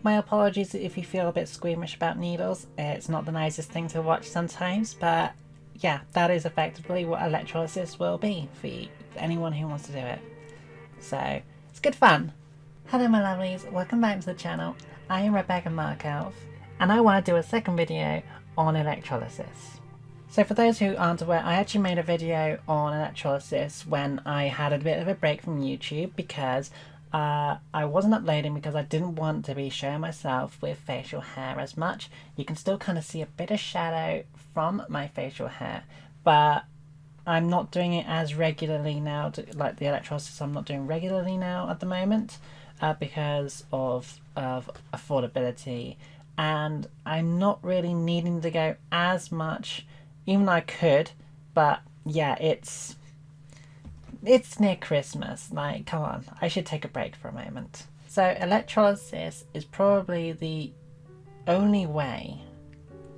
My apologies if you feel a bit squeamish about needles. It's not the nicest thing to watch sometimes, but yeah, that is effectively what electrolysis will be for anyone who wants to do it. So it's good fun. Hello my lovelies, welcome back to the channel. I am Rebecca Markov, and I want to do a second video on electrolysis. So for those who aren't aware, I actually made a video on electrolysis when I had a bit of a break from YouTube because I wasn't uploading because I didn't want to be showing myself with facial hair as much. You can still kind of see a bit of shadow from my facial hair, but I'm not doing it as regularly now, like the electrolysis I'm not doing regularly now at the moment because of affordability, and I'm not really needing to go as much, even though I could, but yeah, it's near Christmas, like come on, I should take a break for a moment. So electrolysis is probably the only way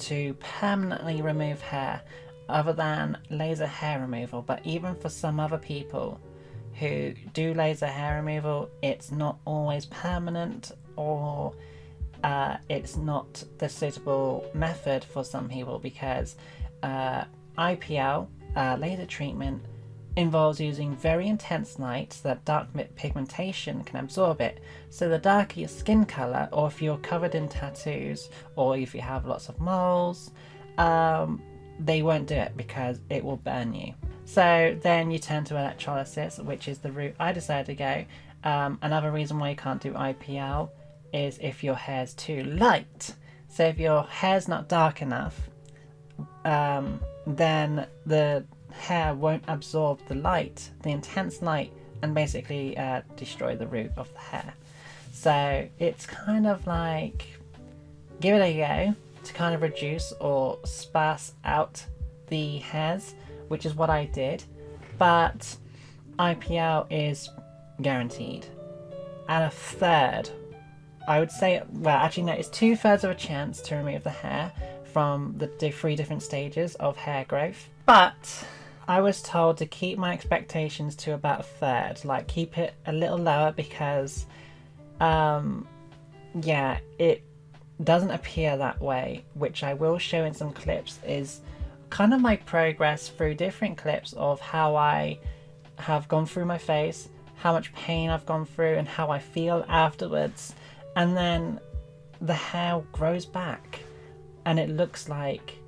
to permanently remove hair other than laser hair removal, but even for some other people who do laser hair removal, it's not always permanent, or it's not the suitable method for some people because IPL, laser treatment, involves using very intense light so that dark pigmentation can absorb it. So the darker your skin colour, or if you're covered in tattoos, or if you have lots of moles, they won't do it because it will burn you. So then you turn to electrolysis, which is the route I decided to go. Another reason why you can't do IPL is if your hair's too light. So if your hair's not dark enough, then the hair won't absorb the light, the intense light, and basically destroy the root of the hair. So it's kind of like, give it a go to kind of reduce or sparse out the hairs, which is what I did, but IPL is guaranteed. At a third, I would say, well actually no, it's 2/3 of a chance to remove the hair from the 3 different stages of hair growth, but I was told to keep my expectations to about a third, like keep it a little lower because yeah, it doesn't appear that way, which I will show in some clips, is kind of my progress through different clips of how I have gone through my face, how much pain I've gone through, and how I feel afterwards. And then the hair grows back and it looks like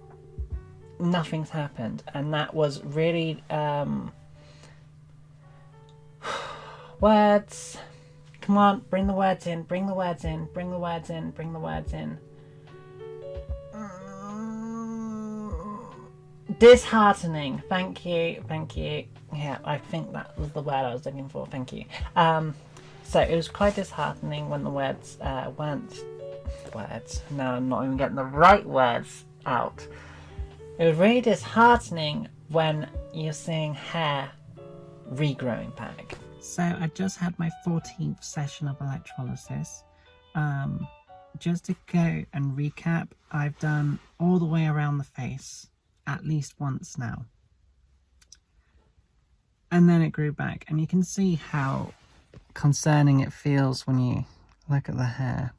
nothing's happened, and that was really words, come on, bring the words in, bring the words in, bring the words in, bring the words in. Disheartening. Thank you, thank you. Yeah, I think that was the word I was looking for. Thank you. So it was quite disheartening when the words weren't words. No, I'm not even getting the right words out. It was really disheartening when you're seeing hair regrowing back. So I just had my 14th session of electrolysis. Just to go and recap, I've done all the way around the face at least once now. And then it grew back, and you can see how concerning it feels when you look at the hair.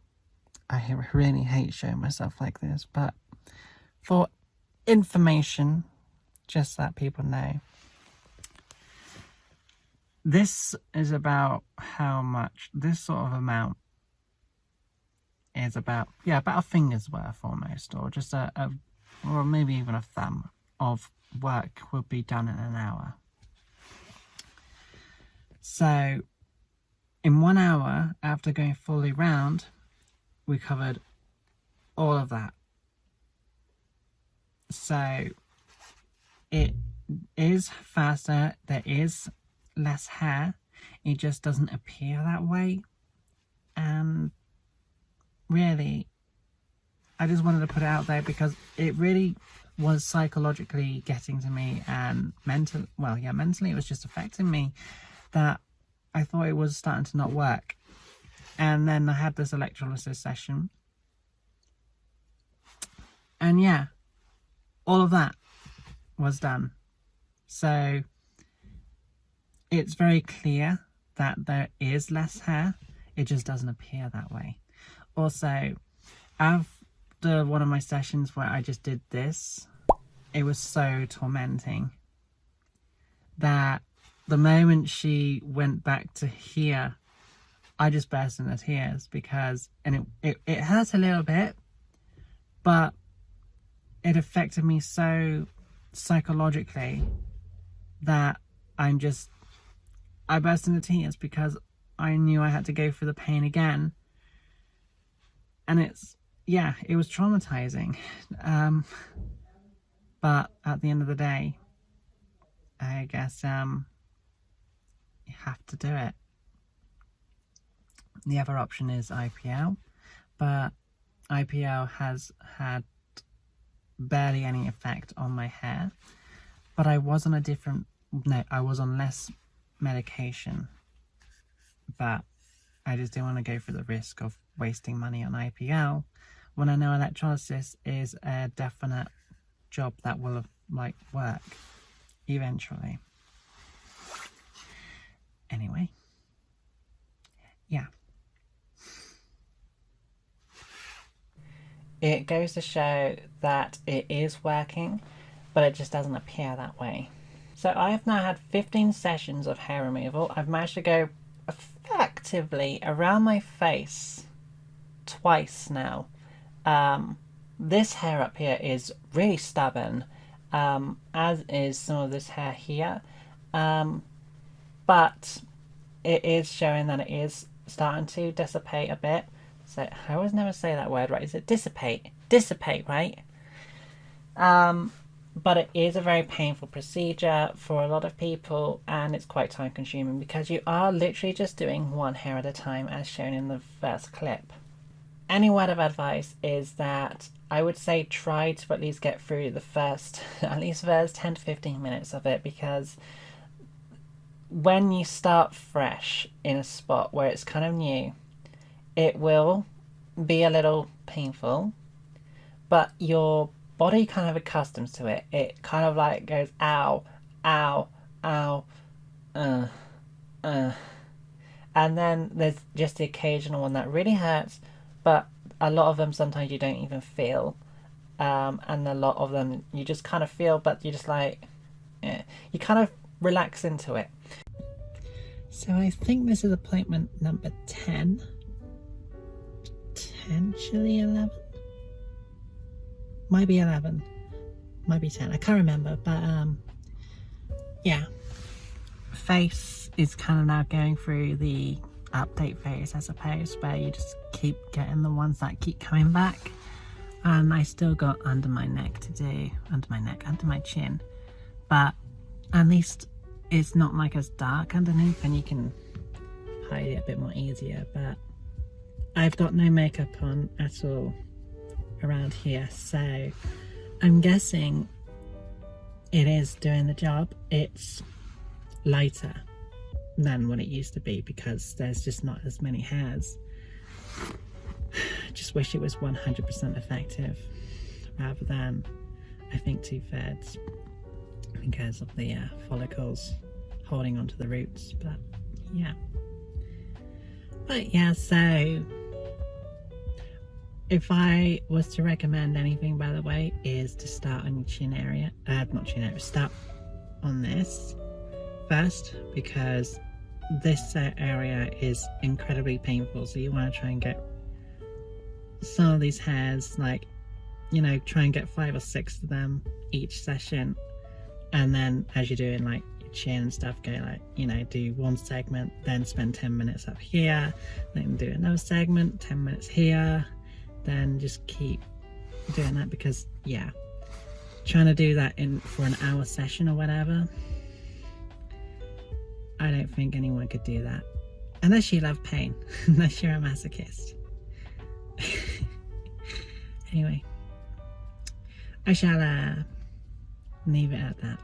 I really hate showing myself like this, but for information, just that people know, this is about how much this sort of amount is about, yeah, about a finger's worth almost, or just or maybe even a thumb of work would be done in an hour. So in 1 hour after going fully round, we covered all of that. So it is faster, there is less hair, it just doesn't appear that way. And really, I just wanted to put it out there because it really was psychologically getting to me, and mentally it was just affecting me, that I thought it was starting to not work. And then I had this electrolysis session, and yeah, all of that was done. So it's very clear that there is less hair, it just doesn't appear that way. Also, after one of my sessions where I just did this, it was so tormenting that the moment she went back to here, I just burst into tears because, and it hurt a little bit, but it affected me so psychologically that I burst into tears because I knew I had to go through the pain again. And it was traumatizing. But at the end of the day, I guess you have to do it. The other option is IPL, but IPL has had barely any effect on my hair. But I was on I was on less medication, but I just didn't want to go through the risk of wasting money on IPL when I know electrolysis is a definite job that will work eventually. Anyway, yeah. It goes to show that it is working, but it just doesn't appear that way. So I have now had 15 sessions of hair removal. I've managed to go effectively around my face twice now. This hair up here is really stubborn, as is some of this hair here, but it is showing that it is starting to dissipate a bit. So I always never say that word right. Is it dissipate? Dissipate, right? But it is a very painful procedure for a lot of people, and it's quite time consuming because you are literally just doing one hair at a time, as shown in the first clip. Any word of advice is that I would say try to at least get through the first 10 to 15 minutes of it, because when you start fresh in a spot where it's kind of new, it will be a little painful, but your body kind of accustoms to it. It kind of goes ow, ow, ow, and then there's just the occasional one that really hurts, but a lot of them sometimes you don't even feel, and a lot of them you just kind of feel, but you just you kind of relax into it. So I think this is appointment number 10, potentially 11, might be 11, might be 10, I can't remember, but yeah, face is kind of now going through the update phase, I suppose, where you just keep getting the ones that keep coming back. And I still got under my neck to do, under my chin, but at least it's not as dark underneath and you can hide it a bit more easier. But I've got no makeup on at all around here, so I'm guessing it is doing the job. It's lighter than what it used to be because there's just not as many hairs. I just wish it was 100% effective rather than, I think, 2/3 because of the follicles holding onto the roots. But yeah, so if I was to recommend anything, by the way, is to start on your chin area, start on this first, because this area is incredibly painful, so you want to try and get some of these hairs, try and get 5 or 6 of them each session, and then as you're doing your chin and stuff, go do one segment, then spend 10 minutes up here, then do another segment, 10 minutes here, then just keep doing that, because trying to do that for an hour session or whatever, I don't think anyone could do that unless you love pain, unless you're a masochist. Anyway, I shall leave it at that.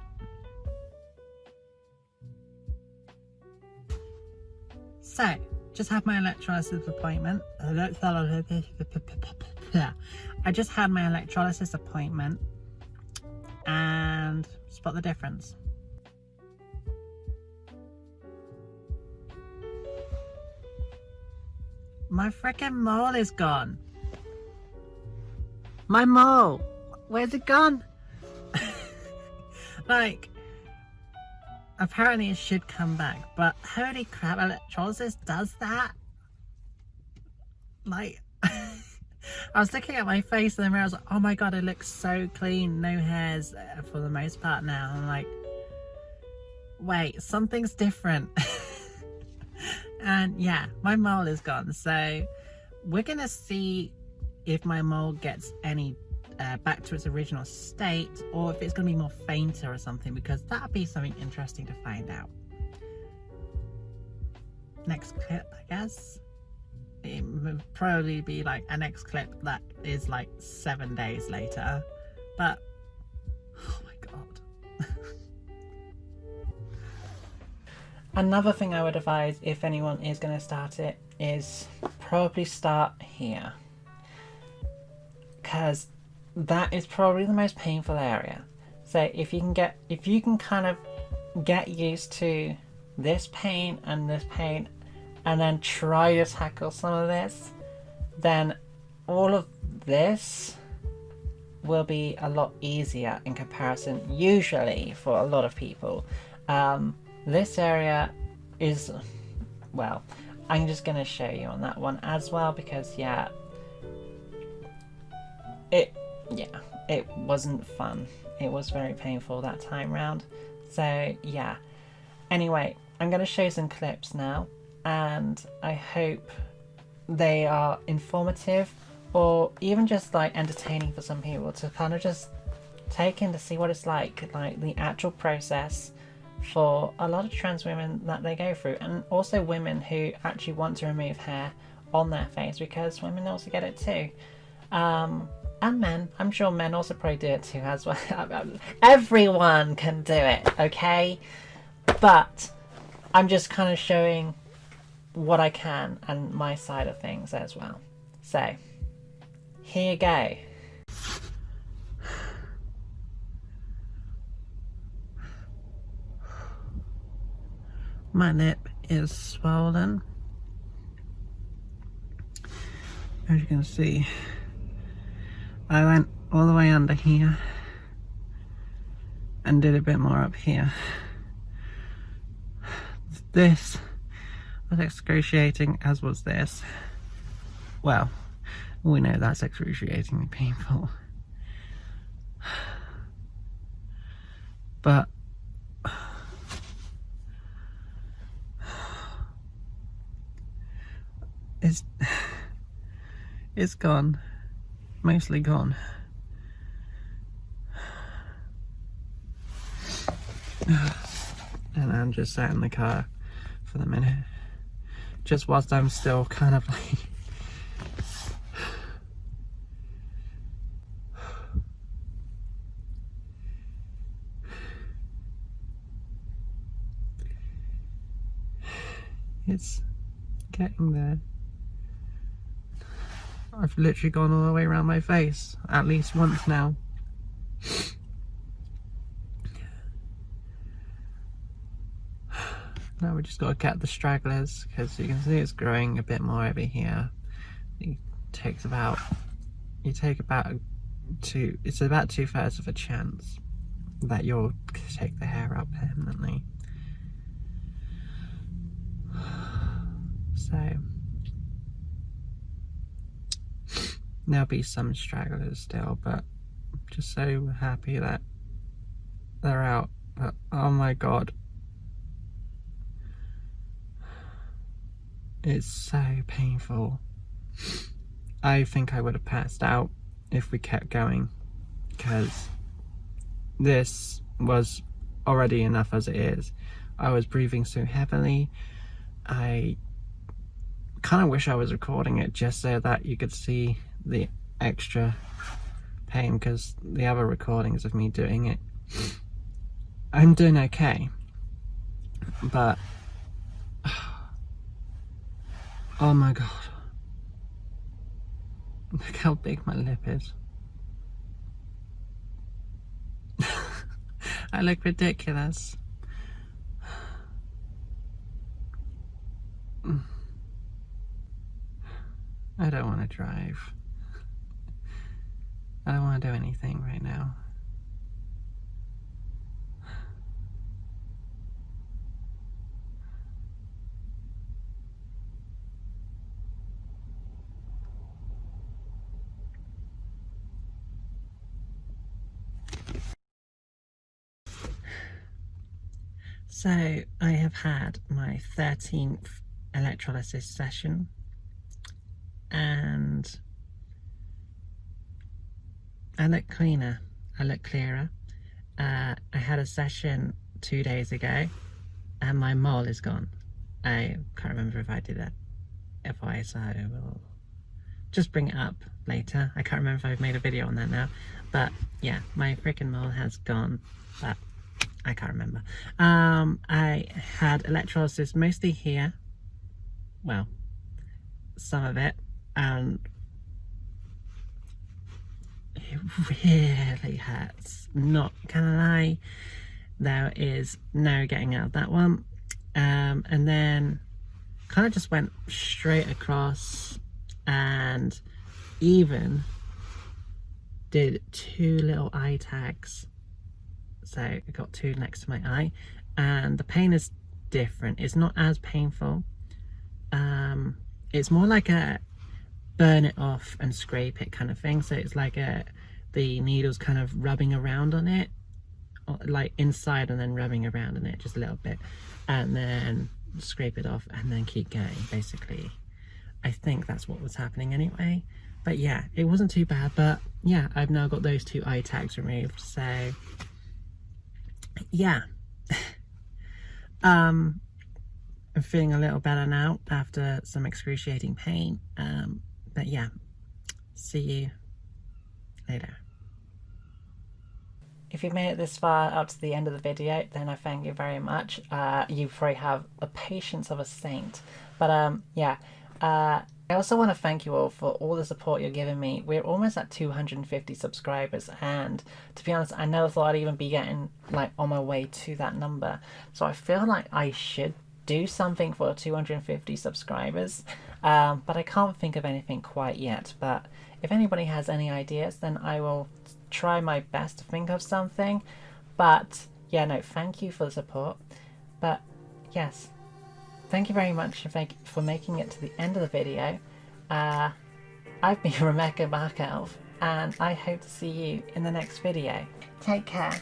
So, just had my electrolysis appointment. I just had my electrolysis appointment, and spot the difference. My freaking mole is gone. My mole! Where's it gone? Like, apparently it should come back, but holy crap, electrolysis does that? Like, I was looking at my face in the mirror, I was like, oh my god, it looks so clean, no hairs for the most part now. I'm like, wait, something's different. And yeah, my mole is gone, so we're gonna see if my mole gets any back to its original state, or if it's gonna be more fainter or something, because that'd be something interesting to find out. Next clip, I guess. It would probably be like a next clip that is like 7 days later, but oh my god. Another thing I would advise if anyone is going to start it is probably start here, because that is probably the most painful area. So if you can kind of get used to this pain and this pain, and then try to tackle some of this, then all of this will be a lot easier in comparison, usually, for a lot of people. This area is, well, I'm just going to show you on that one as well, because yeah, it wasn't fun. It was very painful that time round. So yeah, anyway, I'm going to show some clips now, and I hope they are informative or even just like entertaining for some people to kind of just take in to see what it's like the actual process for a lot of trans women that they go through, and also women who actually want to remove hair on their face, because women also get it too. And men, I'm sure men also probably do it too as well. Everyone can do it, okay? But I'm just kind of showing what I can and my side of things as well. So, here you go. My lip is swollen. As you can see, I went all the way under here and did a bit more up here. This was excruciating, as was this. Well, we know that's excruciatingly painful. But it's gone. Mostly gone. And I'm just sat in the car for the minute, just whilst I'm still kind of like it's getting there. I've literally gone all the way around my face at least once now. Now we just got to get the stragglers, because you can see it's growing a bit more over here. It's about 2/3 of a chance that you'll take the hair out permanently. So there'll be some stragglers still, but I'm just so happy that they're out. But oh my god, it's so painful. I think I would have passed out if we kept going, because this was already enough as it is. I was breathing so heavily. I kind of wish I was recording it just so that you could see the extra pain, because the other recordings of me doing it, I'm doing okay, but oh my god, look how big my lip is. I look ridiculous. I don't want to drive. I don't want to do anything right now. So I have had my 13th electrolysis session, and I look cleaner, I look clearer. I had a session 2 days ago and my mole is gone. I can't remember if I did it, so I will just bring it up later. I can't remember if I've made a video on that now, but yeah, my freaking mole has gone, but I can't remember. I had electrolysis mostly here, well, some of it, and it really hurts, not gonna lie. There is no getting out of that one. And then kind of just went straight across, and even did 2 little eye tags. So I got 2 next to my eye, and the pain is different. It's not as painful. It's more like a burn it off and scrape it kind of thing. So it's like the needle's kind of rubbing around on it, like inside, and then rubbing around on it just a little bit, and then scrape it off and then keep going, basically. I think that's what was happening anyway. But yeah, it wasn't too bad. But yeah, I've now got those 2 eye tags removed, so yeah. I'm feeling a little better now after some excruciating pain. But yeah, see you later. If you've made it this far up to the end of the video, then I thank you very much. You probably have the patience of a saint. But yeah, I also want to thank you all for all the support you're giving me. We're almost at 250 subscribers, and to be honest, I never thought I'd even be getting like on my way to that number. So I feel like I should do something for 250 subscribers, but I can't think of anything quite yet. But if anybody has any ideas, then I will try my best to think of something. But yeah, no, thank you for the support. But yes, thank you very much for making it to the end of the video. I've been Rebecca Barkelf, and I hope to see you in the next video. Take care.